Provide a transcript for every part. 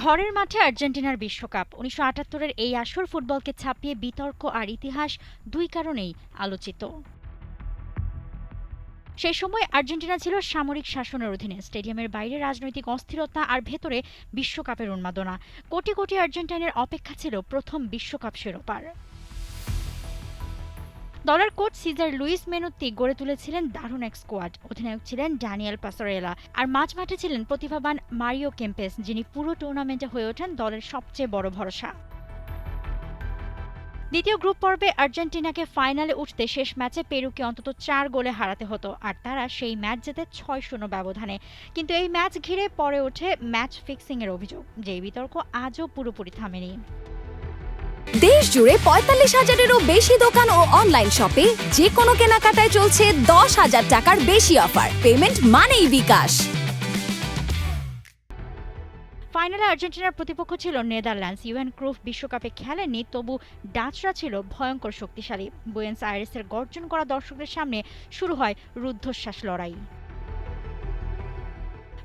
ঘরের মাঠে আর্জেন্টিনার বিশ্বকাপ ১৯৭৮-এর এই আসর ফুটবলকে ছাপিয়ে বিতর্ক আর ইতিহাস দুই কারণেই আলোচিত। সেই সময় আর্জেন্টিনা ছিল সামরিক শাসনের অধীনে। স্টেডিয়ামের বাইরে রাজনৈতিক অস্থিরতা আর ভেতরে বিশ্বকাপের উন্মাদনা। কোটি কোটি আর্জেন্টাইনের অপেক্ষা ছিল প্রথম বিশ্বকাপ শিরোপার। দলের কোচ সিজার লুইস মেনুত্তি গড়ে তুলেছিলেন দারুণ এক স্কোয়াড। অধিনায়ক ছিলেন ড্যানিয়েল পাসরেলা, আর মাঝমাঠে ছিলেন প্রতিভাবান মারিও কেম্পেস, যিনি পুরো টুর্নামেন্টে হয়ে ওঠেন দলের সবচেয়ে বড় ভরসা। দ্বিতীয় গ্রুপ পর্বে আর্জেন্টিনাকে ফাইনালে উঠতে শেষ ম্যাচে পেরুকে অন্তত ৪ গোলে হারাতে হতো, আর তারা সেই ম্যাচ জেতে ৬-০ ব্যবধানে। কিন্তু এই ম্যাচ ঘিরে পরে ওঠে ম্যাচ ফিক্সিংয়ের অভিযোগ, যেই বিতর্ক আজও পুরোপুরি থামেনি। দেশ জুড়ে ৪৫,০০০-এরও বেশি দোকান ও অনলাইন শপে যে কোনো কেনাকাটায় চলছে ১০,০০০ টাকার বেশি অফার। পেমেন্ট মানেই বিকাশ। ফাইনালে আর্জেন্টিনার প্রতিপক্ষ ছিল নেদারল্যান্ডস। ইউহান ক্রুফ বিশ্বকাপে খেলেননি, তবু ডাচরা ছিল ভয়ঙ্কর শক্তিশালী। বুয়েন্স আয়ারেসের গর্জন করা দর্শকদের সামনে শুরু হয় রুদ্ধশ্বাস লড়াই।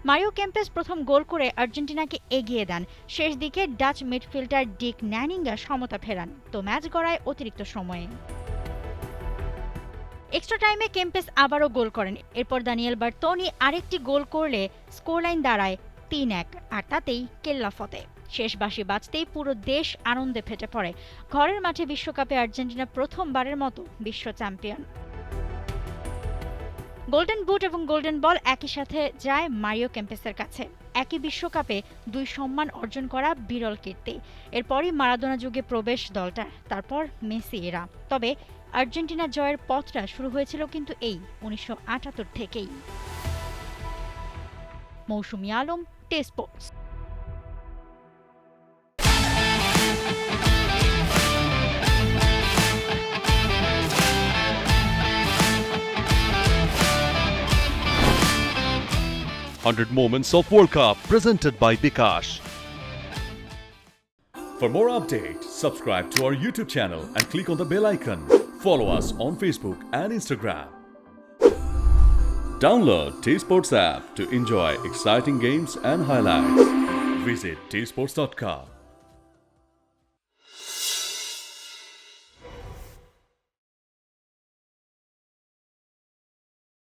মারিও কেম্পেস প্রথম গোল করে আর্জেন্টিনাকে এগিয়ে দেন। শেষ দিকে ডাচ মিডফিল্ডার ডিক ন্যানিঙ্গা সমতা ফেরান, তো ম্যাচ গড়ায় অতিরিক্ত সময়ে। এক্সট্রা টাইমে কেম্পেস আবারও গোল করেন। এরপর দানিয়েল বার্তোনি আরেকটি গোল করলে স্কোরলাইন দাঁড়ায় ৩-১, আর তাতেই কেল্লা ফতে। শেষ বাঁশি বাজতেই পুরো দেশ আনন্দে ফেটে পড়ে। ঘরের মাঠে বিশ্বকাপে আর্জেন্টিনা প্রথমবারের মতো বিশ্ব চ্যাম্পিয়ন। গোল্ডেন বুট এবং গোল্ডেন বল একই সাথে যায় মারিও কেম্পেসের কাছে। একই বিশ্বকাপে দুই সম্মান অর্জন করা বিরল কীর্তি। এরপরই মারাদোনা যুগে প্রবেশ দলটার, তারপর মেসি এরা। তবে আর্জেন্টিনা জয়ের পথটা শুরু হয়েছিল কিন্তু এই ১৯৭৮ থেকেই। Moushumi Alam, test sports. "100 Moments of World Cup" presented by bKash. For more updates, subscribe to our YouTube channel and click on the bell icon. Follow us on Facebook and Instagram. Download T-Sports app to enjoy exciting games and highlights. Visit tsports.com.